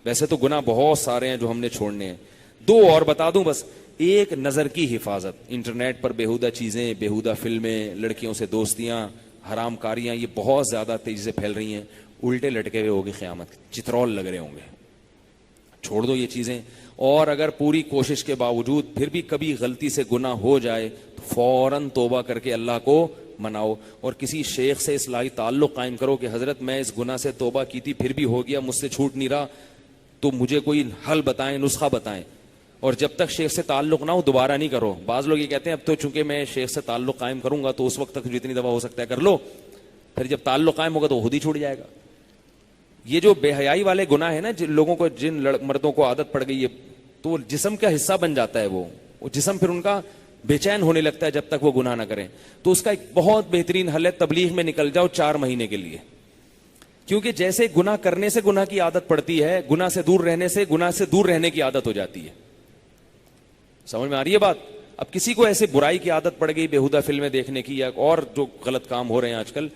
ویسے تو گناہ بہت سارے ہیں جو ہم نے چھوڑنے ہیں. 2 اور بتا دوں بس. ایک نظر کی حفاظت. انٹرنیٹ پر بیہودہ چیزیں, بیہودہ فلمیں, لڑکیوں سے دوستیاں, حرام کاریاں, یہ بہت زیادہ تیزی سے پھیل رہی ہیں. الٹے لٹکے ہوئے ہوگی قیامت, چترول لگ رہے ہوں گے. چھوڑ دو یہ چیزیں. اور اگر پوری کوشش کے باوجود پھر بھی کبھی غلطی سے گناہ ہو جائے تو فوراً توبہ کر کے اللہ کو مناؤ, اور کسی شیخ سے اصلاحی تعلق قائم کرو کہ حضرت میں اس گناہ سے توبہ کی تھی پھر بھی ہو گیا, مجھ سے چھوٹ نہیں رہا, تو مجھے کوئی حل بتائیں, نسخہ بتائیں. اور جب تک شیخ سے تعلق نہ ہو دوبارہ نہیں کرو. بعض لوگ یہ کہتے ہیں اب تو چونکہ میں شیخ سے تعلق قائم کروں گا تو اس وقت تک جتنی دفعہ ہو سکتا ہے کر لو, پھر جب تعلق قائم ہوگا تو خود ہی چھوٹ جائے گا. یہ جو بے حیائی والے گناہ ہیں نا, جن لوگوں کو, جن مردوں کو عادت پڑ گئی ہے, تو جسم کا حصہ بن جاتا ہے وہ جسم پھر ان کا بے چین ہونے لگتا ہے جب تک وہ گناہ نہ کریں. تو اس کا ایک بہت بہترین حل ہے, تبلیغ میں نکل جاؤ 4 مہینے کے لیے. کیونکہ جیسے گناہ کرنے سے گناہ کی عادت پڑتی ہے, گناہ سے دور رہنے سے گناہ سے دور رہنے کی عادت ہو جاتی ہے. سمجھ میں آ رہی ہے بات؟ اب کسی کو ایسے برائی کی عادت پڑ گئی, بیہودہ فلمیں دیکھنے کی یا اور جو غلط کام ہو رہے ہیں آج کل,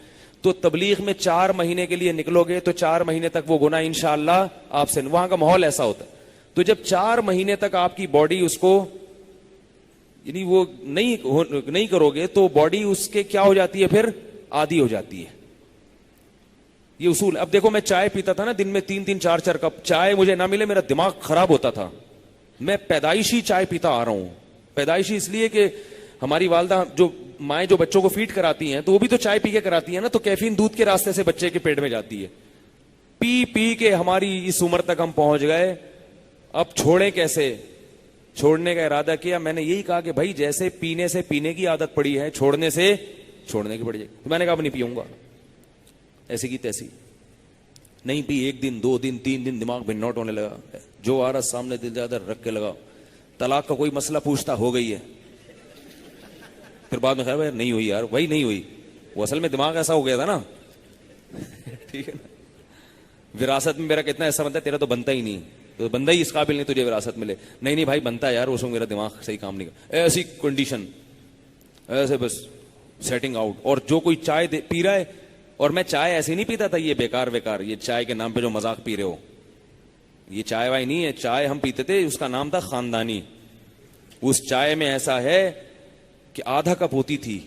تو تبلیغ میں 4 مہینے کے لیے نکلو گے تو 4 مہینے تک وہ گناہ انشاءاللہ آپ سے, وہاں کا ماحول ایسا ہوتا ہے. تو جب 4 مہینے تک آپ کی باڈی اس کو یعنی وہ نہیں کرو گے تو باڈی اس کے کیا ہو جاتی ہے, پھر عادی ہو جاتی ہے. یہ اصول. اب دیکھو میں چائے پیتا تھا نا دن میں 3-3 4-4 کپ, چائے مجھے نہ ملے میرا دماغ خراب ہوتا تھا. میں پیدائشی چائے پیتا آ رہا ہوں. پیدائشی اس لیے کہ ہماری والدہ جو مائیں جو بچوں کو فیڈ کراتی ہیں تو وہ بھی تو چائے پی کے کراتی ہیں نا, تو کیفین دودھ کے راستے سے بچے کے پیٹ میں جاتی ہے. پی پی کے ہماری اس عمر تک ہم پہنچ گئے. اب چھوڑیں کیسے؟ چھوڑنے کا ارادہ کیا, میں نے یہی کہا کہ بھائی جیسے پینے سے پینے کی عادت پڑی ہے, چھوڑنے سے چھوڑنے کی پڑ جائے. تو میں نے کہا اب نہیں پیوں گا, ایسی کی تیسی نہیں پی. 1 دن 2 دن 3 دن دماغ بن نوٹ ہونے لگا, جو آ رہا سامنے دل زیادہ رکھ کے لگا. طلاق کا کوئی مسئلہ پوچھتا ہو گئی ہے, پھر بعد میں خیر نہیں ہوئی یار, وہی نہیں ہوئی, وہ اصل میں دماغ ایسا ہو گیا تھا نا. ٹھیک ہے نا, وراثت میں میرا کتنا ایسا بنتا ہے, تیرا تو بنتا ہی نہیں, تو بندہ ہی اس قابل نہیں تجھے وراثت ملے. نہیں بھائی بنتا ہے یار, اس میں میرا دماغ صحیح کام نہیں کرتا. ایسی کنڈیشن, ایسے بس سیٹنگ آؤٹ. اور جو کوئی چائے پی رہا ہے, اور میں چائے ایسے نہیں پیتا تھا یہ بیکار یہ چائے کے نام پہ جو مذاق پی رہے ہو, یہ چائے وائی نہیں ہے. چائے ہم پیتے تھے, اس کا نام تھا خاندانی. اس چائے میں ایسا ہے کہ آدھا کپ ہوتی تھی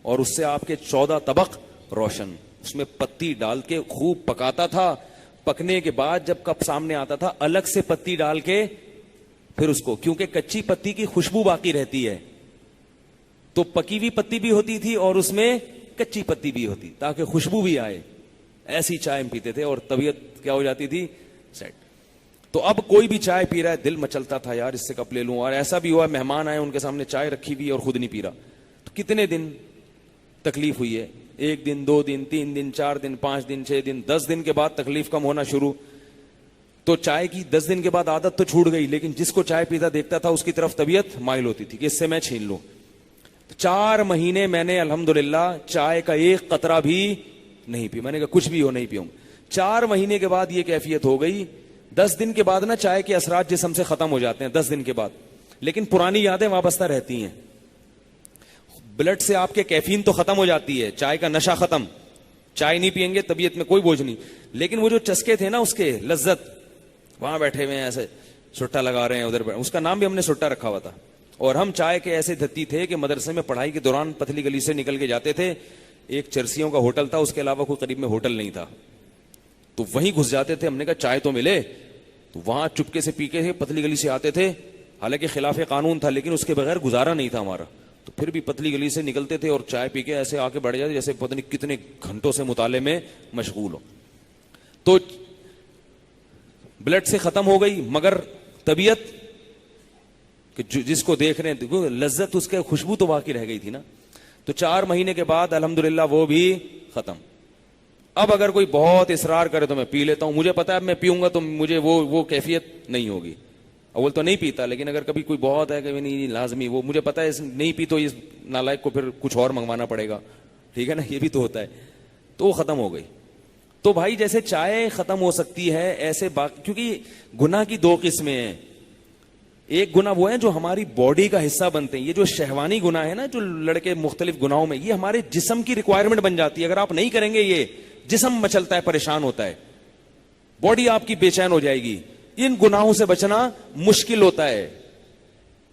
اور اس سے آپ کے 14 طبق روشن, اس میں پتی ڈال کے خوب پکاتا تھا. پکنے کے بعد جب کپ سامنے آتا تھا الگ سے پتی ڈال کے پھر اس کو, کیونکہ کچی پتی کی خوشبو باقی رہتی ہے, تو پکی ہوئی پتی بھی ہوتی تھی اور اس میں کچی پتی بھی ہوتی تاکہ خوشبو بھی آئے. ایسی چائے پیتے تھے اور طبیعت کیا ہو جاتی تھی, سیٹ. تو اب کوئی بھی چائے پی رہا ہے, دل مچلتا تھا یار اس سے کپ لے لوں. اور ایسا بھی ہوا مہمان آئے, ان کے سامنے چائے رکھی ہوئی اور خود نہیں پی رہا. تو کتنے دن تکلیف ہوئی ہے, 1 دن 2 دن 3 دن 4 دن 5 دن 6 دن 10 دن کے بعد تکلیف کم ہونا شروع. تو چائے کی 10 دن کے بعد عادت تو چھوٹ گئی, لیکن جس کو چائے پیتا دیکھتا تھا اس کی طرف طبیعت مائل ہوتی تھی کہ اس سے میں چھین لوں. 4 مہینے میں نے الحمدللہ چائے کا ایک قطرہ بھی نہیں پی. میں نے کہا کچھ بھی ہو نہیں پیوں. 4 مہینے کے بعد یہ کیفیت ہو گئی. 10 دن کے بعد نا چائے کے اثرات جسم سے ختم ہو جاتے ہیں 10 دن کے بعد, لیکن پرانی یادیں وابستہ رہتی ہیں. بلڈ سے آپ کے کیفین تو ختم ہو جاتی ہے, چائے کا نشہ ختم, چائے نہیں پیئیں گے طبیعت میں کوئی بوجھ نہیں, لیکن وہ جو چسکے تھے نا اس کے لذت, وہاں بیٹھے ہوئے ہیں ایسے سٹا لگا رہے ہیں ادھر, اس کا نام بھی ہم نے سٹا رکھا ہوا تھا. اور ہم چائے کے ایسے دھتی تھے کہ مدرسے میں پڑھائی کے دوران پتلی گلی سے نکل کے جاتے تھے. ایک چرسیوں کا ہوٹل تھا, اس کے علاوہ کوئی قریب میں ہوٹل نہیں تھا, تو وہیں گھس جاتے تھے. ہم نے کہا چائے تو ملے, تو وہاں چپکے سے پی کے پتلی گلی سے آتے تھے. حالانکہ خلاف قانون تھا لیکن اس کے بغیر گزارا نہیں تھا ہمارا. تو پھر بھی پتلی گلی سے نکلتے تھے اور چائے پی کے ایسے آ کے بیٹھ جاتے جیسے پتہ نہیں کتنے گھنٹوں سے مطالعے میں مشغول ہو. تو بلڈ سے ختم ہو گئی, مگر طبیعت کہ جس کو دیکھ رہے ہیں لذت, اس کے خوشبو تو باقی رہ گئی تھی نا. تو 4 مہینے کے بعد الحمدللہ وہ بھی ختم. اب اگر کوئی بہت اصرار کرے تو میں پی لیتا ہوں. مجھے پتا ہے میں پیوں گا تو مجھے وہ کیفیت نہیں ہوگی. اول تو نہیں پیتا, لیکن اگر کبھی کوئی بہت ہے کہ نہیں لازمی, وہ مجھے پتا ہے نہیں پی تو اس نالائق کو پھر کچھ اور منگوانا پڑے گا. ٹھیک ہے نا, یہ بھی تو ہوتا ہے. تو وہ ختم ہو گئی. تو بھائی جیسے چائے ختم ہو سکتی ہے ایسے کیونکہ گناہ کی 2 قسمیں ہیں. ایک گناہ وہ ہے جو ہماری باڈی کا حصہ بنتے ہیں. یہ جو شہوانی گناہ ہے نا, جو لڑکے مختلف گناہوں میں, یہ ہمارے جسم کی ریکوائرمنٹ بن جاتی ہے. اگر آپ نہیں کریں گے یہ جسم مچلتا ہے, پریشان ہوتا ہے, باڈی آپ کی بے چین ہو جائے گی. ان گناہوں سے بچنا مشکل ہوتا ہے,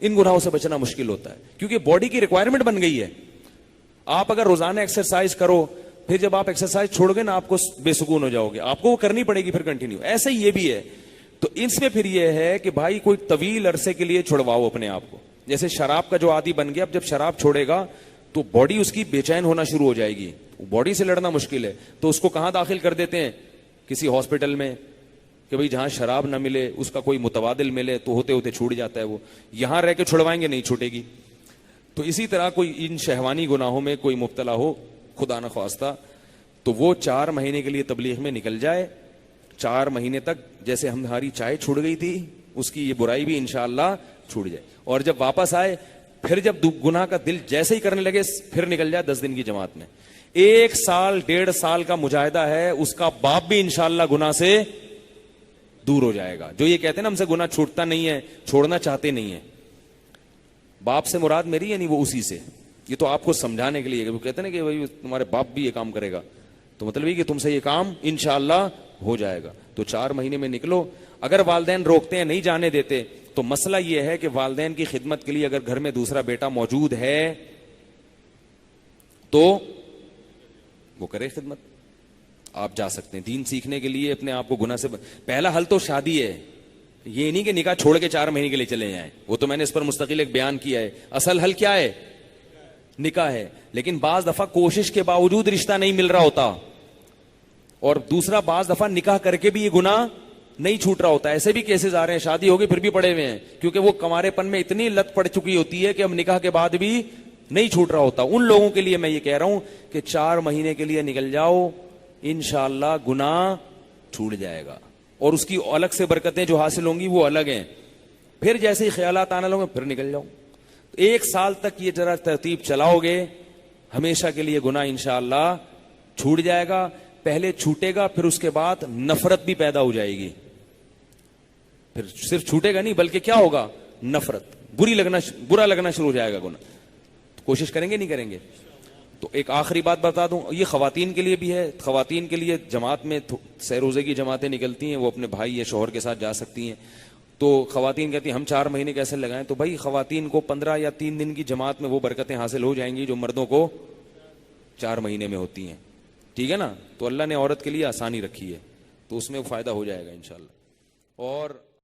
ان گناہوں سے بچنا مشکل ہوتا ہے, کیونکہ باڈی کی ریکوائرمنٹ بن گئی ہے. آپ اگر روزانہ ایکسرسائز کرو, پھر جب آپ ایکسرسائز چھوڑ گے نا آپ کو بے سکون ہو جاؤ گے, آپ کو وہ کرنی پڑے گی پھر کنٹینیو. ایسے ہی یہ بھی ہے. تو اس میں پھر یہ ہے کہ بھائی کوئی طویل عرصے کے لیے چھڑواؤ اپنے آپ کو. جیسے شراب کا جو عادی بن گیا, اب جب شراب چھوڑے گا تو باڈی اس کی بے چین ہونا شروع ہو جائے گی, باڈی سے لڑنا مشکل ہے. تو اس کو کہاں داخل کر دیتے ہیں؟ کسی ہاسپٹل میں, کہ بھئی جہاں شراب نہ ملے اس کا کوئی متبادل ملے, تو ہوتے ہوتے چھوٹ جاتا ہے وہ. یہاں رہ کے چھڑوائیں گے نہیں چھوٹے گی. تو اسی طرح کوئی ان شہوانی گناہوں میں کوئی مبتلا ہو خدا نخواستہ, تو وہ 4 مہینے کے لیے تبلیغ میں نکل جائے. 4 مہینے تک جیسے ہماری چائے چھوٹ گئی تھی, اس کی یہ برائی بھی انشاءاللہ چھوٹ جائے. اور جب واپس آئے, پھر جب گناہ کا دل جیسے ہی کرنے لگے, پھر نکل جائے 10 دن کی جماعت میں. 1 سال 1.5 سال کا مجاہدہ ہے, اس کا باپ بھی انشاءاللہ گناہ سے دور ہو جائے گا. جو یہ کہتے ہیں نا ہم سے گناہ چھوٹتا نہیں ہے, چھوڑنا چاہتے نہیں ہیں, باپ سے مراد میری یعنی وہ اسی سے. یہ تو آپ کو سمجھانے کے لیے, وہ کہتے ہیں نا کہ بھائی تمہارے باپ بھی یہ کام کرے گا, تو مطلب یہ کہ تم سے یہ کام انشاءاللہ ہو جائے گا. تو 4 مہینے میں نکلو. اگر والدین روکتے ہیں, نہیں جانے دیتے, تو مسئلہ یہ ہے کہ والدین کی خدمت کے لیے اگر گھر میں دوسرا بیٹا موجود ہے تو وہ کرے خدمت. آپ جا سکتے ہیں دین سیکھنے کے لیے, اپنے آپ کو گناہ سے. پہلا حل تو شادی ہے, یہ نہیں کہ نکاح چھوڑ کے 4 مہینے کے لیے چلے جائیں. وہ تو میں نے اس پر مستقل ایک بیان کیا ہے. اصل حل کیا ہے؟ نکاح ہے. لیکن بعض دفعہ کوشش کے باوجود رشتہ نہیں مل رہا ہوتا, اور دوسرا بعض دفعہ نکاح کر کے بھی یہ گناہ نہیں چھوٹ رہا ہوتا. ایسے بھی کیسز آ رہے ہیں, شادی ہوگی پھر بھی پڑے ہوئے ہیں, کیونکہ وہ کمارے پن میں اتنی لت پڑ چکی ہوتی ہے کہ اب نکاح کے بعد بھی نہیں چھوٹ رہا ہوتا. ان لوگوں کے لیے میں یہ کہہ رہا ہوں کہ 4 مہینے کے لیے نکل جاؤ, انشاءاللہ گناہ چھوٹ جائے گا, اور اس کی الگ سے برکتیں جو حاصل ہوں گی وہ الگ ہیں. پھر جیسے ہی خیالات آنے لگیں پھر نکل جاؤ. 1 سال تک یہ ذرا ترتیب چلاؤ گے, ہمیشہ کے لیے گناہ انشاءاللہ چھوٹ جائے گا. پہلے چھوٹے گا, پھر اس کے بعد نفرت بھی پیدا ہو جائے گی. پھر صرف چھوٹے گا نہیں بلکہ کیا ہوگا؟ نفرت, برا لگنا شروع ہو جائے گا گناہ. تو کوشش کریں گے نہیں کریں گے؟ تو ایک آخری بات بتا دوں, یہ خواتین کے لیے بھی ہے. خواتین کے لیے جماعت میں سہ روزے کی جماعتیں نکلتی ہیں, وہ اپنے بھائی یا شوہر کے ساتھ جا سکتی ہیں. تو خواتین کہتی ہیں ہم 4 مہینے کیسے لگائیں؟ تو بھائی خواتین کو 15 یا 3 دن کی جماعت میں وہ برکتیں حاصل ہو جائیں گی جو مردوں کو 4 مہینے میں ہوتی ہیں. ٹھیک ہے نا؟ تو اللہ نے عورت کے لیے آسانی رکھی ہے, تو اس میں فائدہ ہو جائے گا انشاءاللہ. اور